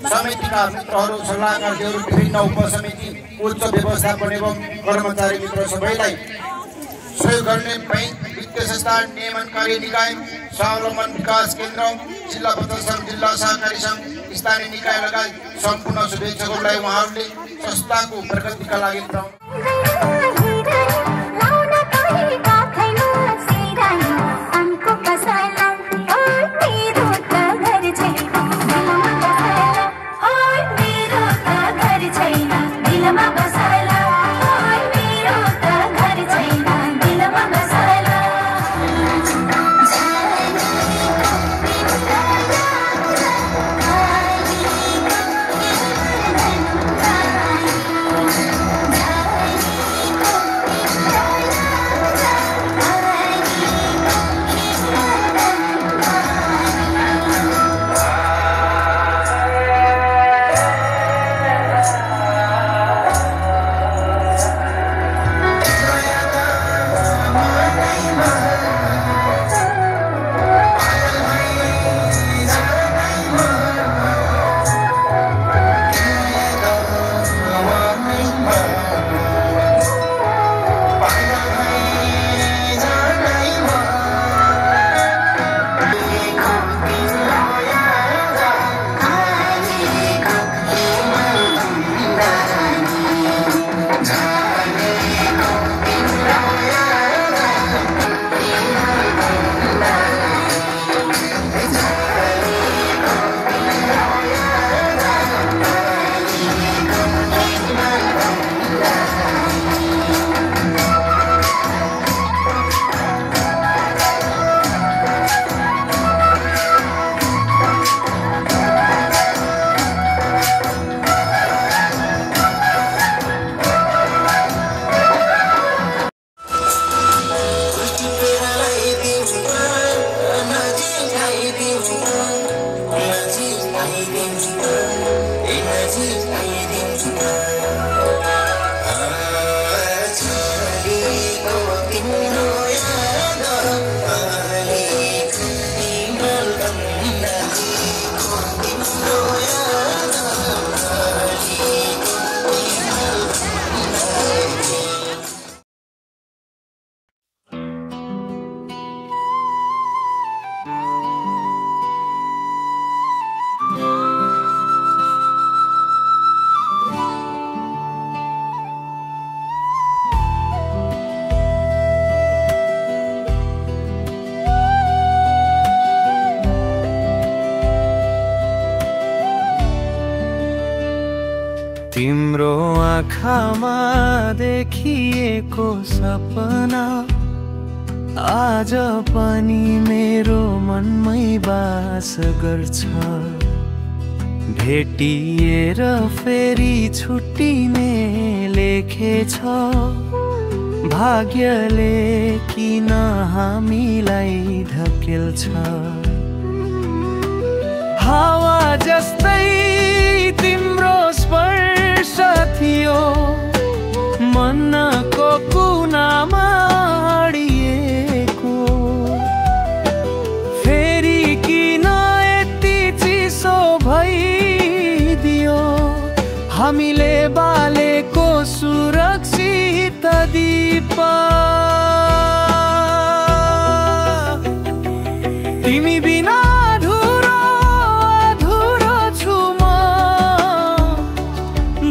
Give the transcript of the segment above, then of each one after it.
समितिका मित्रहरू सल्लाहकारहरू विभिन्न उपसमिति उच्च व्यवस्थापन एवं कर्मचारी मित्र सबैलाई सहयोग गर्ने बैंक वित्तीय संस्था नियमनकारी निकाय स्वावलम्बन विकास केन्द्र जिल्ला पत्र संघ जिल्ला सहकारी संघ स्थानीय निकाय लगायत सम्पूर्ण शुभेच्छाहरूलाई उहाँहरूले संस्थाको प्रगतिका लागि तिम्रो आँखामा देखिएको सपना आज पनि मेरो मनमै बास गर्छ। भेटिएर फेरि छुट्टिने लेखेछ भाग्यले किन हामीलाई धकेल्छ। हावा जस्तै तिम्रो स्पर्श थियो मनको कुनामा अडिएको। फेरि किन यति चिसो भइदियो हामीले बालेको सुरक्षित दीप। तिमी बिना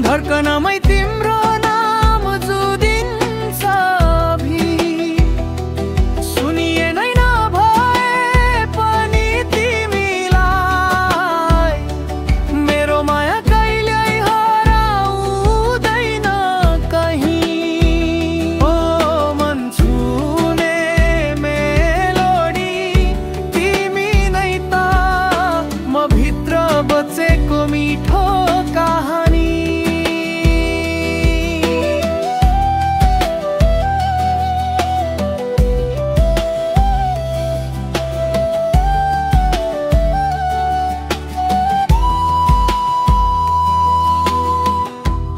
धड्कनमै तिम्रो नाम जुदिन्छ भी सुनिए नै नभए पनि तिमीलाई मेरो माया कहिल्यै हराउँदैन कहीँ। ओ मन छुने मेलोडी तिमी नै त म भित्र बचेको मिठो कहानी।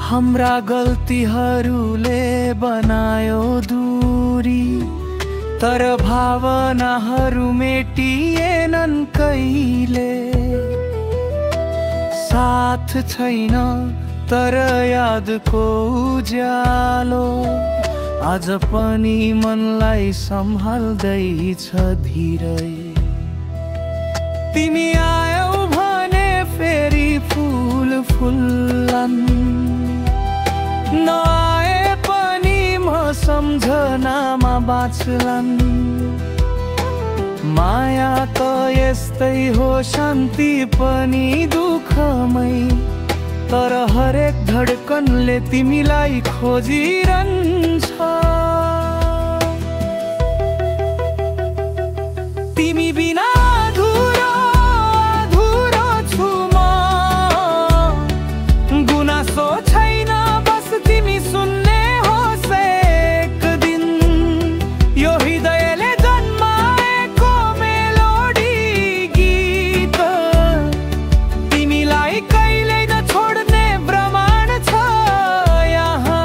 हाम्रा गल्तीहरूले बनायो दूरी तर भावनाहरू मेटिएनन् कहिले। साथ छैन तर यादको उज्यालो आज पनि मनलाई सम्हाल्दैछ धीरै। तिमी आयौ भने फेरि फूल फुल्लान्, नआए पनि म सम्झनामा बाँच्लान्। माया त यस्तै हो शान्ति पनि दुःखमै, तर हरेक धडकनले तिमीलाई खोजिरहन्छ। तिमी बिना अधुरो अधुरो छु म, गुनासो छैन बस तिमी सुन्ने होस् एक दिन। यो हृदयले जन्माएको मेलोडी गीत तिमीलाई कहिल्यै नछोड्ने प्रमाण छ यहाँ।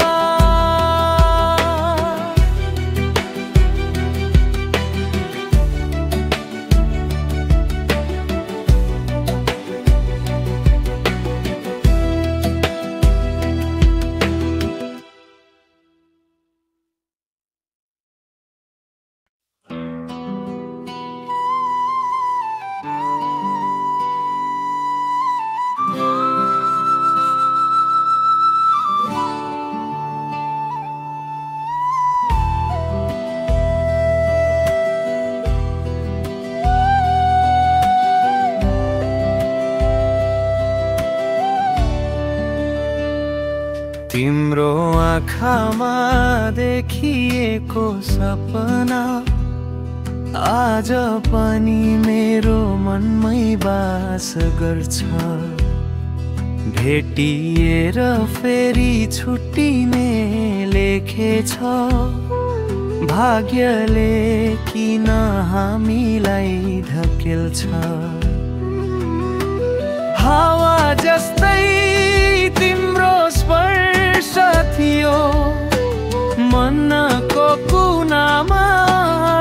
तिम्रो आँखामा देखिएको सपना आज पनि मेरो मनमै बास गर्छ। भेटिएर फेरि छुट्टिने लेखेछ, भाग्यले किन हामीलाई धकेल्छ। हावा जस्तै तिम्रो स्पर्श थियो मनको कुनामा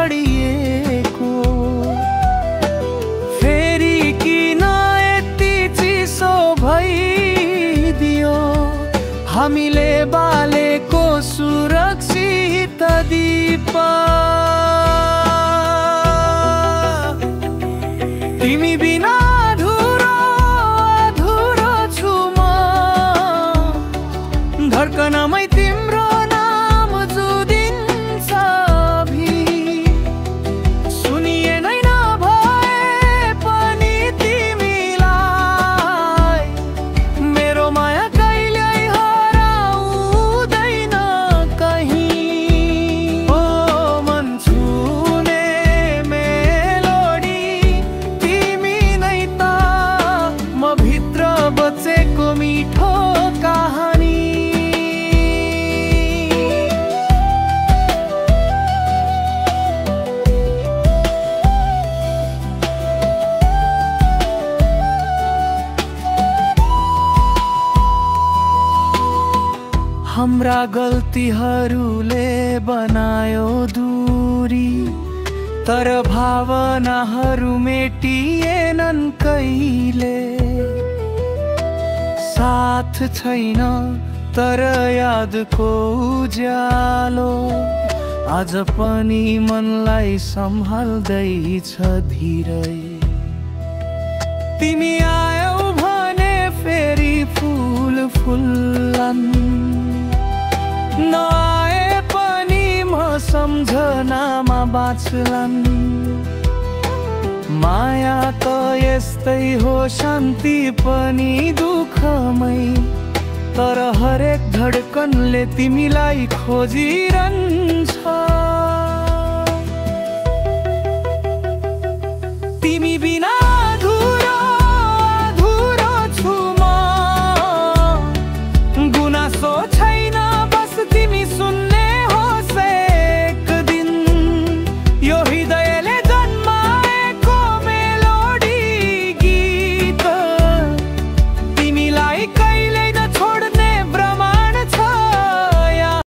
अडिएको, फेरि किन यति चिसो भइदियो हामीले बालेको सुरक्षित दीप। तिमी बिना अधुरो अधुरो छु म, धड्कनमै तिम्रो नाम जुदिन्छ अभि। सुनिए नै नभए पनि तिमीलाई मेरो माया कहिल्यै हराउँदैन कहीँ। ओ मन छुने मेलोडी तिमी नै त, म भित्र बचेको मिठो कहानी। हाम्रा गल्तीहरूले बनायो दूरी, तर भावनाहरू मेटिएनन् कहिले। साथ छैन तर यादको उज्यालो आज पनि मनलाई सम्हाल्दैछ धीरै। तिमी आयौ भने फेरि फूल फुल्लान्, नआए पनि म सम्झनामा बाँच्लान्। माया त यस्तै हो शान्ति पनि दुःखमै, तर हरेक धडकनले तिमीलाई खोजिरहन्छ।